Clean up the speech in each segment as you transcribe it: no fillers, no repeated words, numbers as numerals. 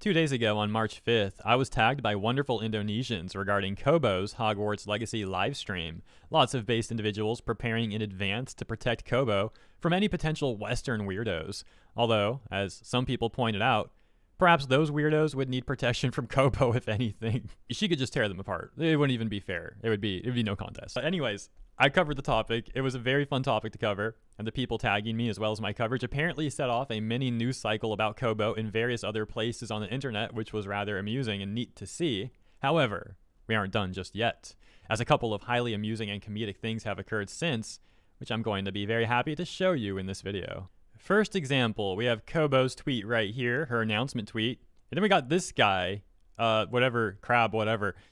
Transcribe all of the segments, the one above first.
2 days ago on March 5th, I was tagged by wonderful Indonesians regarding Kobo's Hogwarts Legacy livestream. Lots of based individuals preparing in advance to protect Kobo from any potential Western weirdos. Although, as some people pointed out, perhaps those weirdos would need protection from Kobo if anything. She could just tear them apart. It wouldn't even be fair. It would be no contest. But anyways, I covered the topic. It was a very fun topic to cover, and the people tagging me as well as my coverage apparently set off a mini news cycle about Kobo in various other places on the internet, which was rather amusing and neat to see. However, we aren't done just yet, as a couple of highly amusing and comedic things have occurred since, which I'm going to be very happy to show you in this video. First example, we have Kobo's tweet right here, her announcement tweet, and then we got this guy, whatever.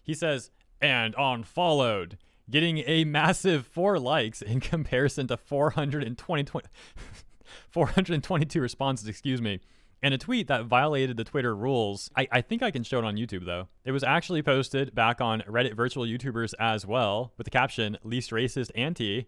He says, "and unfollowed," getting a massive 4 likes in comparison to 422 responses, excuse me, and a tweet that violated the Twitter rules. I think I can show it on YouTube though. It was actually posted back on Reddit virtual YouTubers as well, with the caption, "least racist anti,"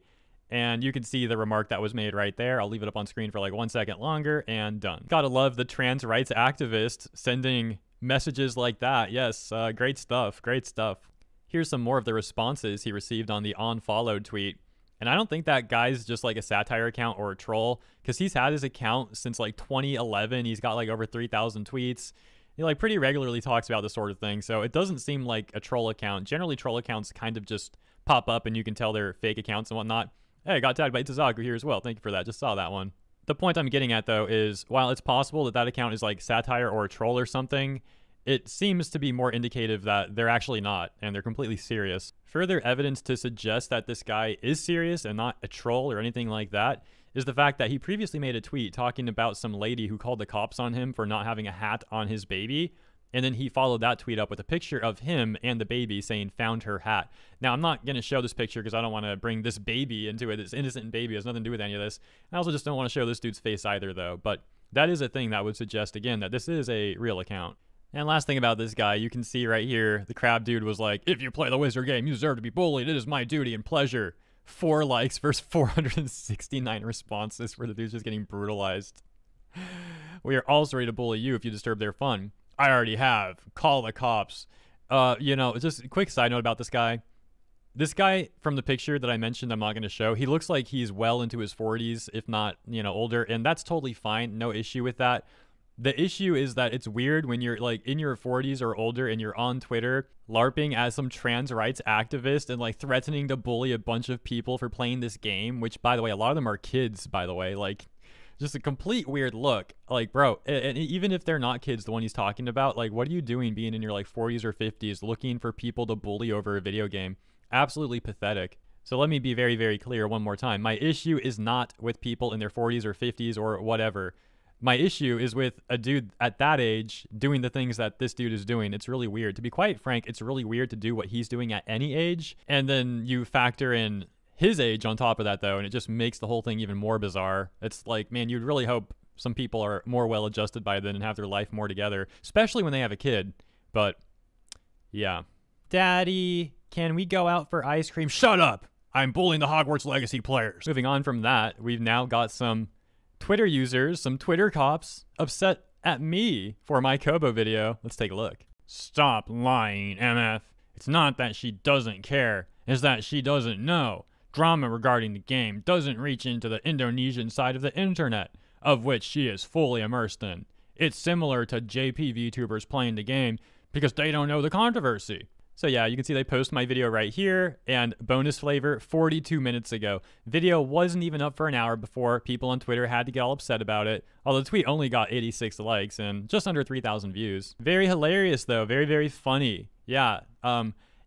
and you can see the remark that was made right there. I'll leave it up on screen for like 1 second longer, and done. Gotta love the trans rights activist sending messages like that. Yes, great stuff, great stuff. Here's some more of the responses he received on the unfollowed tweet. And I don't think that guy's just like a satire account or a troll, because he's had his account since like 2011. He's got like over 3,000 tweets. He like pretty regularly talks about this sort of thing. So it doesn't seem like a troll account. Generally, troll accounts kind of just pop up and you can tell they're fake accounts and whatnot. Hey, I got tagged by Itazaku here as well. Thank you for that. Just saw that one. The point I'm getting at though is, while it's possible that that account is like satire or a troll or something, it seems to be more indicative that they're actually not, and they're completely serious. Further evidence to suggest that this guy is serious and not a troll or anything like that is the fact that he previously made a tweet talking about some lady who called the cops on him for not having a hat on his baby, and then he followed that tweet up with a picture of him and the baby saying, "found her hat." Now, I'm not going to show this picture because I don't want to bring this baby into it. This innocent baby has nothing to do with any of this. I also just don't want to show this dude's face either, though. But that is a thing that would suggest, again, that this is a real account. And last thing about this guy, you can see right here, the crab dude was like, "if you play the wizard game, you deserve to be bullied. It is my duty and pleasure." 4 likes versus 469 responses where the dude's just getting brutalized. "We are also ready to bully you if you disturb their fun." "I already have. Call the cops." Just a quick side note about this guy. This guy from the picture that I mentioned, I'm not going to show, he looks like he's well into his 40s, if not, older. And that's totally fine. No issue with that. The issue is that it's weird when you're like in your 40s or older and you're on Twitter LARPing as some trans rights activist and like threatening to bully a bunch of people for playing this game, which, by the way, a lot of them are kids, by the way. Like, just a complete weird look. Like, bro, and even if they're not kids, the one he's talking about, like, what are you doing being in your like 40s or 50s looking for people to bully over a video game? Absolutely pathetic. So let me be very, very clear one more time. My issue is not with people in their 40s or 50s or whatever. My issue is with a dude at that age doing the things that this dude is doing. It's really weird. To be quite frank, it's really weird to do what he's doing at any age. And then you factor in his age on top of that, though, and it just makes the whole thing even more bizarre. It's like, man, you'd really hope some people are more well-adjusted by then and have their life more together, especially when they have a kid. But, yeah. "Daddy, can we go out for ice cream?" "Shut up! I'm bullying the Hogwarts Legacy players." Moving on from that, we've now got some Twitter users, some Twitter cops, upset at me for my Kobo video. Let's take a look. "Stop lying, MF. It's not that she doesn't care. It's that she doesn't know. Drama regarding the game doesn't reach into the Indonesian side of the internet, of which she is fully immersed in. It's similar to JP VTubers playing the game because they don't know the controversy." So yeah, you can see they post my video right here, and bonus flavor, 42 minutes ago. Video wasn't even up for an hour before people on Twitter had to get all upset about it, although the tweet only got 86 likes and just under 3,000 views. Very hilarious though, very, very funny. Yeah,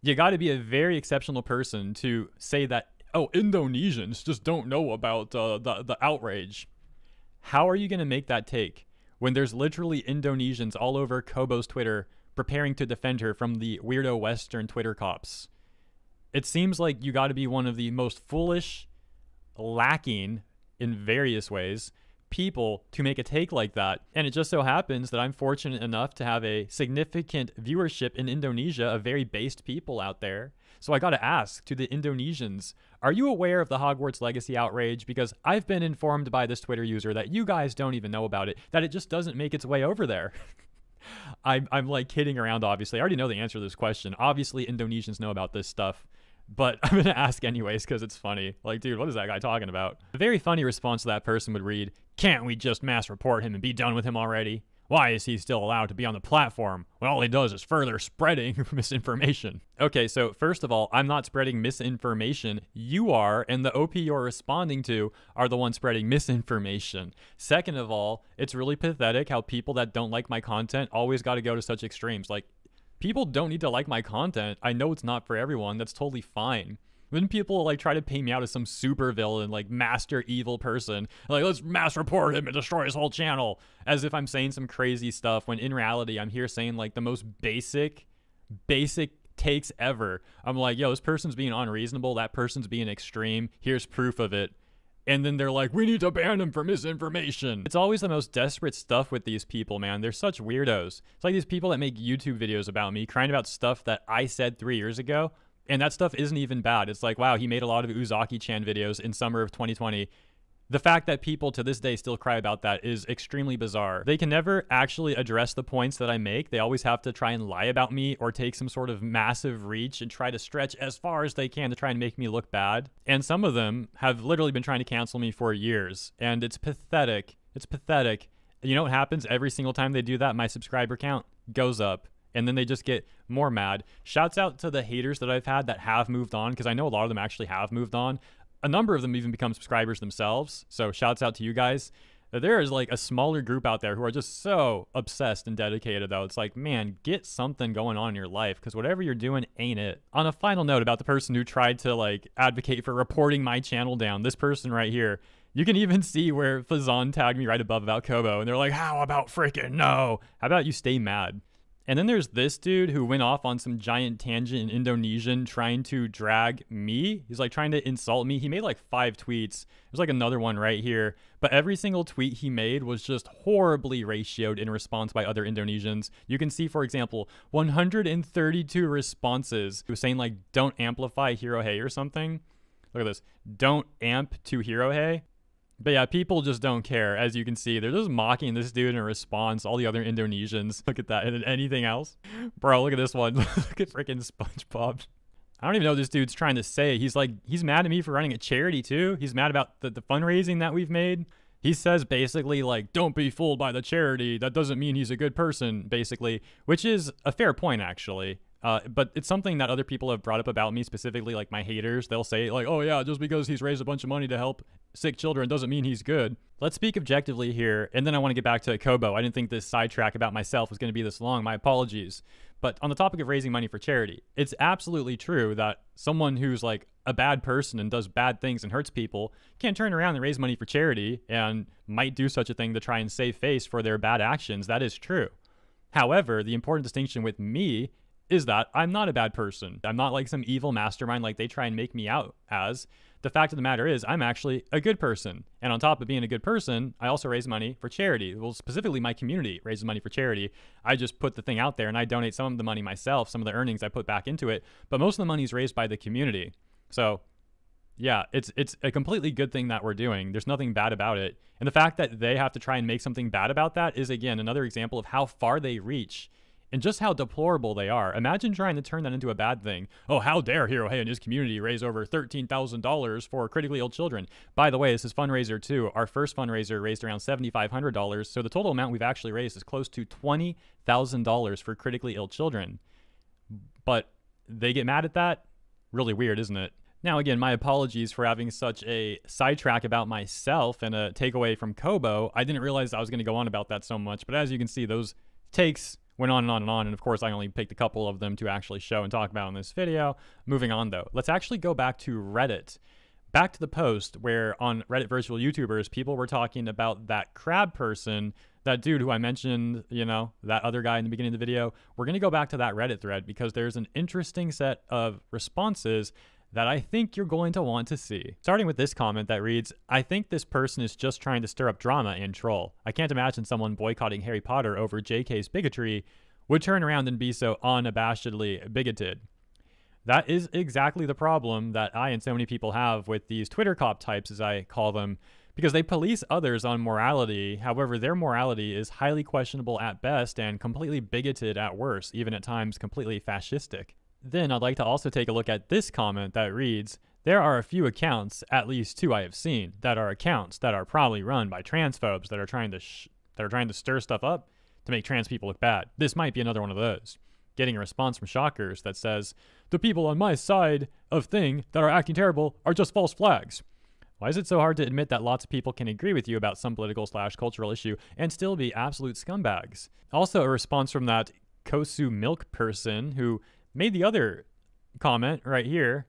you gotta be a very exceptional person to say that, "oh, Indonesians just don't know about the outrage." How are you gonna make that take when there's literally Indonesians all over Kobo's Twitter preparing to defend her from the weirdo Western Twitter cops? It seems like you got to be one of the most foolish, lacking in various ways, people to make a take like that. And it just so happens that I'm fortunate enough to have a significant viewership in Indonesia of very based people out there. So I got to ask to the Indonesians, are you aware of the Hogwarts Legacy outrage? Because I've been informed by this Twitter user that you guys don't even know about it, that it just doesn't make its way over there. I'm like kidding around, obviously. I already know the answer to this question. Obviously, Indonesians know about this stuff, but I'm going to ask anyways because it's funny. Like, dude, what is that guy talking about? A very funny response to that person would read, "Can't we just mass report him and be done with him already? Why is he still allowed to be on the platform when all he does is further spreading misinformation?" Okay, so first of all, I'm not spreading misinformation. You are, and the OP you're responding to are the ones spreading misinformation. Second of all, it's really pathetic how people that don't like my content always got to go to such extremes. Like, people don't need to like my content. I know it's not for everyone. That's totally fine. When people like try to paint me out as some super villain, like master evil person, like let's mass report him and destroy his whole channel, as if I'm saying some crazy stuff, when in reality I'm here saying like the most basic takes ever. I'm like, yo, this person's being unreasonable, that person's being extreme, here's proof of it. And then they're like, we need to ban him for misinformation. It's always the most desperate stuff with these people, man. They're such weirdos. It's like these people that make YouTube videos about me, crying about stuff that I said 3 years ago. And that stuff isn't even bad. It's like, wow, he made a lot of Uzaki-chan videos in summer of 2020. The fact that people to this day still cry about that is extremely bizarre. They can never actually address the points that I make. They always have to try and lie about me or take some sort of massive reach and try to stretch as far as they can to try and make me look bad. And some of them have literally been trying to cancel me for years. And it's pathetic. It's pathetic. You know what happens every single time they do that? My subscriber count goes up. And then they just get more mad. Shouts out to the haters that I've had that have moved on, because I know a lot of them actually have moved on. A number of them even become subscribers themselves. So shouts out to you guys. There is like a smaller group out there who are just so obsessed and dedicated, though. It's like, man, get something going on in your life, because whatever you're doing ain't it. On a final note about the person who tried to like advocate for reporting my channel down, this person right here, you can even see where Fazan tagged me right above about Kobo, and they're like, how about freaking no? How about you stay mad? And then there's this dude who went off on some giant tangent in Indonesian trying to drag me. He's like trying to insult me. He made like 5 tweets. There's like another one right here. But every single tweet he made was just horribly ratioed in response by other Indonesians. You can see, for example, 132 responses. He was saying like, don't amplify Hirohei or something. Look at this. Don't amp to Hirohei. But yeah, people just don't care. As you can see, they're just mocking this dude in response. All the other Indonesians. Look at that. And then anything else? Bro, look at this one. Look at freaking SpongeBob. I don't even know what this dude's trying to say. He's like, he's mad at me for running a charity too. He's mad about the fundraising that we've made. He says basically like, don't be fooled by the charity. That doesn't mean he's a good person, basically. Which is a fair point, actually. But it's something that other people have brought up about me, specifically like my haters. They'll say like, oh yeah, just because he's raised a bunch of money to help sick children doesn't mean he's good. Let's speak objectively here, and then I want to get back to Kobo. I didn't think this sidetrack about myself was going to be this long. My apologies. But on the topic of raising money for charity, it's absolutely true that someone who's like a bad person and does bad things and hurts people can't turn around and raise money for charity and might do such a thing to try and save face for their bad actions. That is true. However, the important distinction with me is that I'm not a bad person. I'm not like some evil mastermind like they try and make me out as. The fact of the matter is, I'm actually a good person. And on top of being a good person, I also raise money for charity. Well, specifically my community raises money for charity. I just put the thing out there and I donate some of the money myself, some of the earnings I put back into it. But most of the money is raised by the community. So yeah, it's a completely good thing that we're doing. There's nothing bad about it. And the fact that they have to try and make something bad about that is, again, another example of how far they reach and just how deplorable they are. Imagine trying to turn that into a bad thing. Oh, how dare Hirohei and his community raise over $13,000 for critically ill children. By the way, this is fundraiser too. Our first fundraiser raised around $7,500. So the total amount we've actually raised is close to $20,000 for critically ill children. But they get mad at that? Really weird, isn't it? Now, again, my apologies for having such a sidetrack about myself and a takeaway from Kobo. I didn't realize I was going to go on about that so much. But as you can see, those takes went on and on and on, and of course I only picked a couple of them to actually show and talk about in this video. Moving on though, let's actually go back to Reddit. Back to the post where on Reddit Virtual YouTubers, people were talking about that crab person, that dude who I mentioned, you know, that other guy in the beginning of the video. We're going to go back to that Reddit thread because there's an interesting set of responses that I think you're going to want to see. Starting with this comment that reads, I think this person is just trying to stir up drama and troll. I can't imagine someone boycotting Harry Potter over JK's bigotry would turn around and be so unabashedly bigoted. That is exactly the problem that I and so many people have with these Twitter cop types, as I call them. because they police others on morality. However, their morality is highly questionable at best and completely bigoted at worst, even at times completely fascistic. Then I'd like to also take a look at this comment that reads, there are a few accounts, at least 2 I have seen, that are accounts that are probably run by transphobes that are trying to stir stuff up to make trans people look bad. This might be another one of those. Getting a response from Shockers that says, the people on my side of thing that are acting terrible are just false flags. Why is it so hard to admit that lots of people can agree with you about some political/cultural issue and still be absolute scumbags? Also, a response from that Kosu Milk person who made the other comment right here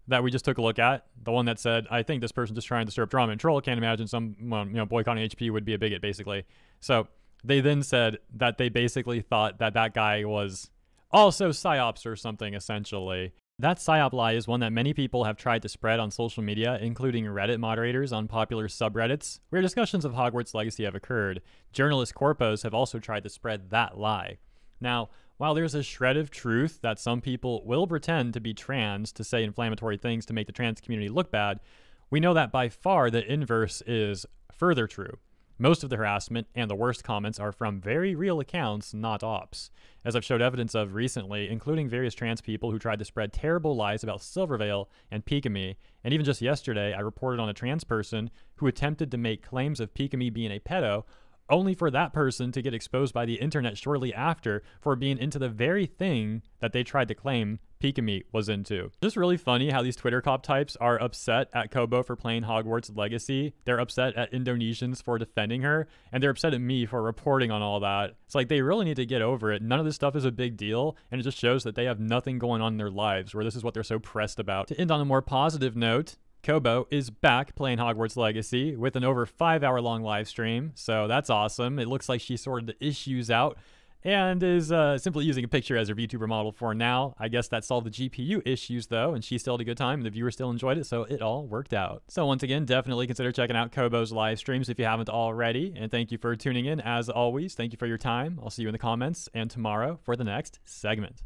that we just took a look at, the one that said, I think this person just trying to stir up drama and troll. Can't imagine someone, boycotting HP would be a bigot, basically. So they then said that they basically thought that that guy was also psyops or something, essentially. That psyop lie is one that many people have tried to spread on social media, including Reddit moderators on popular subreddits, where discussions of Hogwarts Legacy have occurred. Journalist corpos have also tried to spread that lie. Now, while there's a shred of truth that some people will pretend to be trans to say inflammatory things to make the trans community look bad, we know that by far the inverse is further true. Most of the harassment and the worst comments are from very real accounts, not ops, as I've showed evidence of recently, including various trans people who tried to spread terrible lies about Silverveil and Pikami, and even just yesterday I reported on a trans person who attempted to make claims of Pikami being a pedo, only for that person to get exposed by the internet shortly after for being into the very thing that they tried to claim Pikami was into. Just really funny how these Twitter cop types are upset at Kobo for playing Hogwarts Legacy. They're upset at Indonesians for defending her, and they're upset at me for reporting on all that. It's like they really need to get over it. None of this stuff is a big deal, and it just shows that they have nothing going on in their lives where this is what they're so pressed about. To end on a more positive note, Kobo is back playing Hogwarts Legacy with an over 5-hour-long live stream, so that's awesome. It looks like she sorted the issues out and is simply using a picture as her VTuber model for now. I guess that solved the GPU issues, though, and she still had a good time, and the viewers still enjoyed it, so it all worked out. So once again, definitely consider checking out Kobo's live streams if you haven't already, and thank you for tuning in. As always, thank you for your time. I'll see you in the comments and tomorrow for the next segment.